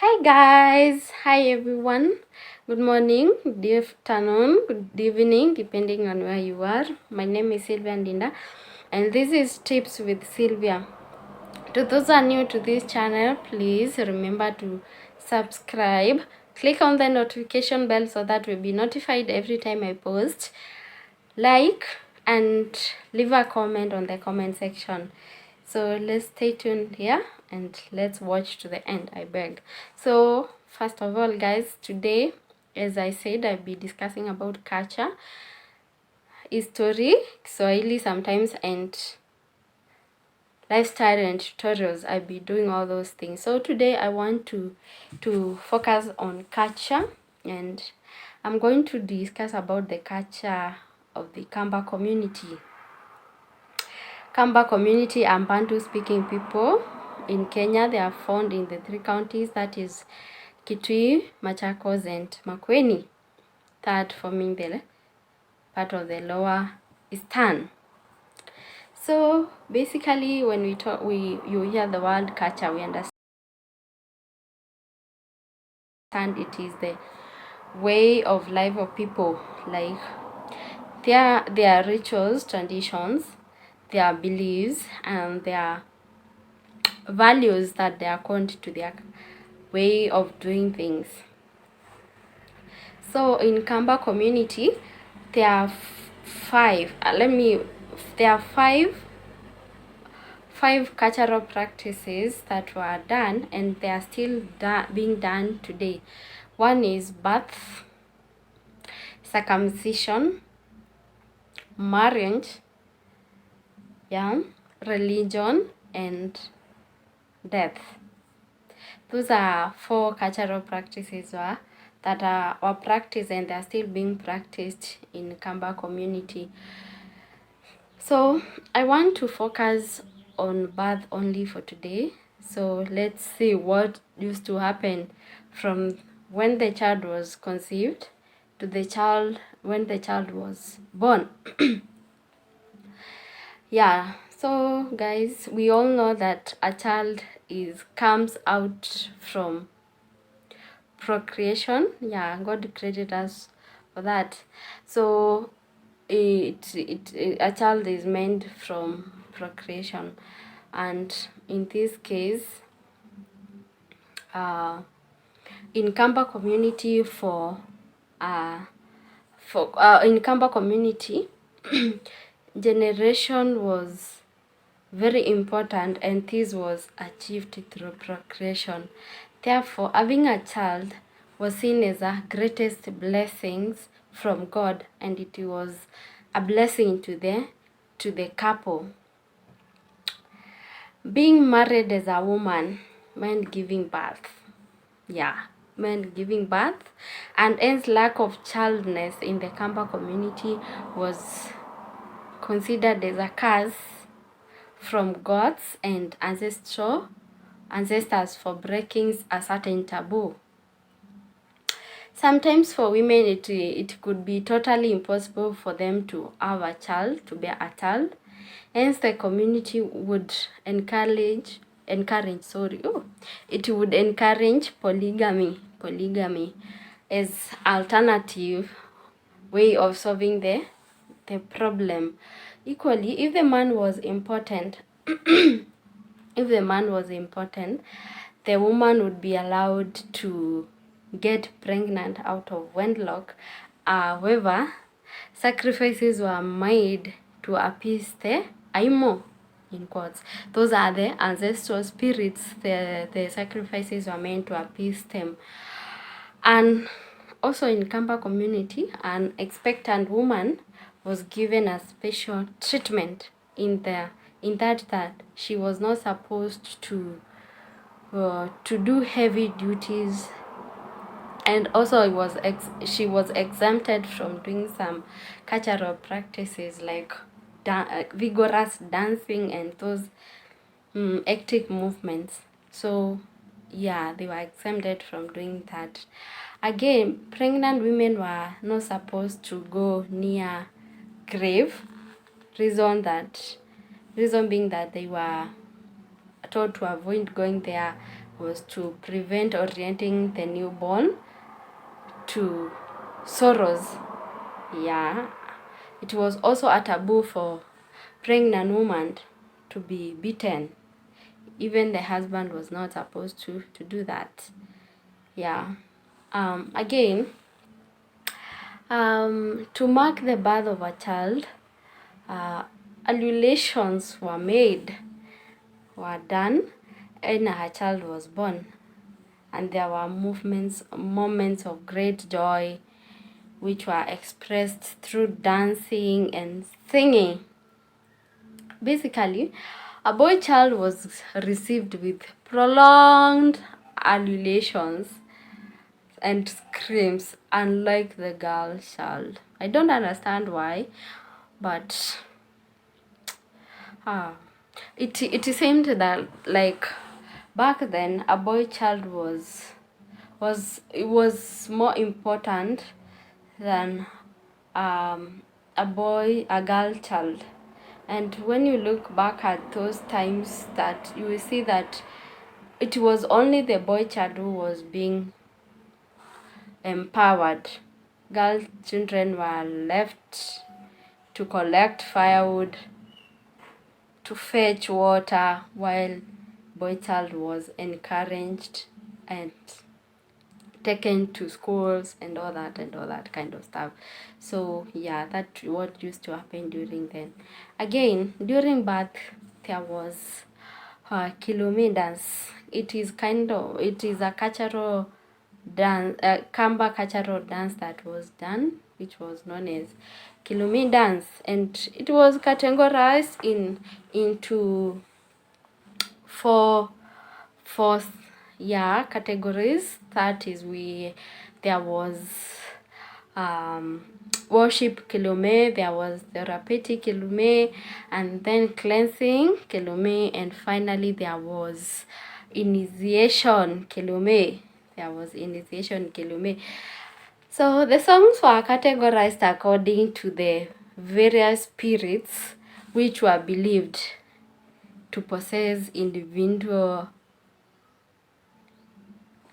Hi guys, hi everyone. Good morning, good afternoon, good evening, depending on where you are. My name is Sylvia Ndinda, and this is Tips with Sylvia. To those who are new to this channel, please remember to subscribe. Click on the notification bell so that you'll be notified every time I post. Like and leave a comment on the comment section. So let's stay tuned here and let's watch to the end, I beg. So first of all guys, today, as I said, I'll be discussing about culture, history, Kiswahili sometimes, and lifestyle and tutorials. I'll be doing all those things. So today I want to focus on culture, and I'm going to discuss about the culture of the Kamba community. Kamba community are Bantu speaking people in Kenya. They are found in the three counties, that is Kitui, Machakos and Makueni, third forming the part of the lower Eastern. So basically when you hear the word culture, we understand it is the way of life of people, like their rituals, traditions, their beliefs and their values that they are conned to their way of doing things. So in Kamba community, there are five cultural practices that were done and they are still being done today. One is birth, circumcision, marriage, religion, and death. Those are four cultural practices that were practiced and they are still being practiced in Kamba community. So I want to focus on birth only for today. So let's see what used to happen from when the child was conceived to when the child was born. Yeah, so guys, we all know that a child comes out from procreation. Yeah, God created us for that. So a child is meant from procreation, and in this case, in Kamba community in Kamba community generation was very important, and this was achieved through procreation. Therefore, having a child was seen as a greatest blessings from God, and it was a blessing to the couple. Being married as a woman meant giving birth. Yeah, meant giving birth, and hence lack of childness in the Kamba community was considered as a curse from gods and ancestors for breaking a certain taboo. Sometimes for women it could be totally impossible for them to have a child, to bear a child. Hence the community would encourage polygamy as alternative way of solving the problem. Equally, if the man was important, the woman would be allowed to get pregnant out of wedlock. However, sacrifices were made to appease the Aimo, in quotes. Those are the ancestral spirits. The sacrifices were meant to appease them. And also in Kamba community, an expectant woman was given a special treatment in that she was not supposed to do heavy duties, and also she was exempted from doing some cultural practices like vigorous dancing and those active movements. So yeah, they were exempted from doing that. Again, pregnant women were not supposed to go near grave. Reason being that they were told to avoid going there was to prevent orienting the newborn to sorrows. Yeah, it was also a taboo for pregnant woman to be beaten. Even the husband was not supposed to do that. Yeah. Again, to mark the birth of a child, annulations were done, and a child was born. And there were moments of great joy, which were expressed through dancing and singing. Basically, a boy child was received with prolonged ululations and screams, unlike the girl child. I don't understand why, but it seemed that, like, back then a boy child was more important than a girl child. And when you look back at those times, that you will see that it was only the boy child who was being empowered. Girl children were left to collect firewood, to fetch water, while boy child was encouraged and taken to schools and all that kind of stuff. So yeah, that's what used to happen during then. Again, during birth, there was Kilome dance. It is a cultural dance, Kamba cultural dance that was done, which was known as Kilome dance, and it was categorized into four categories. That is, there was worship Kilome, there was therapeutic Kilome, and then cleansing Kilome, and finally there was initiation Kilome. So the songs were categorized according to the various spirits which were believed to possess individual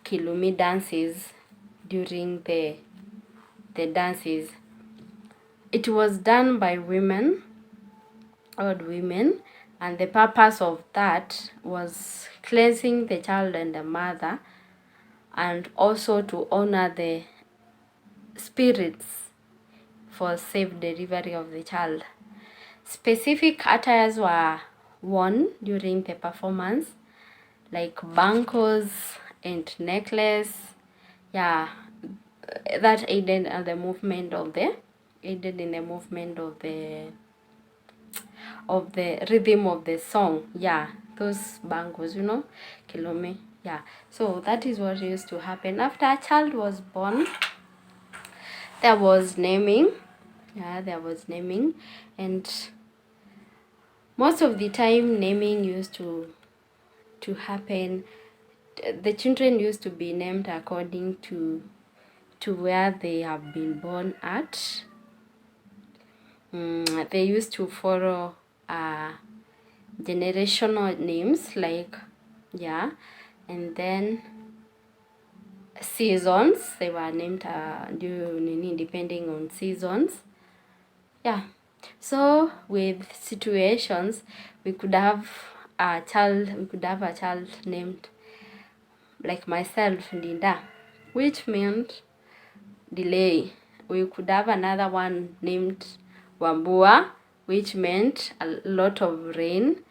Kilome dances during the dances. It was done by old women, and the purpose of that was cleansing the child and the mother, and also to honor the spirits for safe delivery of the child. Specific attires were worn during the performance, like bangles and necklace. Yeah, that aided in the movement of the rhythm of the song. Yeah, those bangles, Kilome. Yeah, so that is what used to happen. After a child was born, there was naming. Yeah, there was naming, and most of the time naming used to happen. The children used to be named according to where they have been born at. They used to follow generational names, like, yeah, and then seasons. They were named depending on seasons. Yeah. So with situations, we could have a child named, like myself, Linda, which meant delay. We could have another one named Wambua, which meant a lot of rain.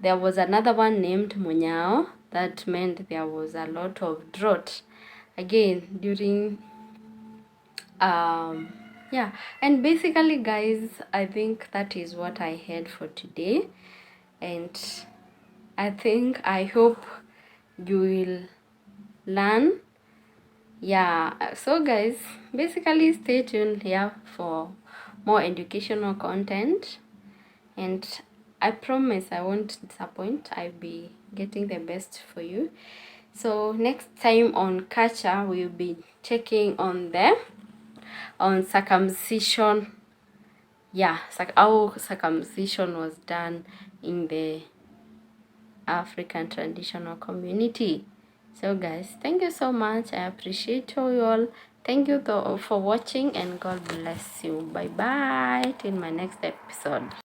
There was another one named Munyao, that meant there was a lot of drought. Again, during yeah, and basically, guys, I think that is what I had for today, and I hope you will learn. Yeah, so guys, basically stay tuned here for more educational content, and I promise I won't disappoint. I'll be getting the best for you. So next time on Culture, we'll be checking on circumcision. Yeah, how circumcision was done in the African traditional community. So guys, thank you so much. I appreciate you all. Thank you for watching, and God bless you. Bye bye till my next episode.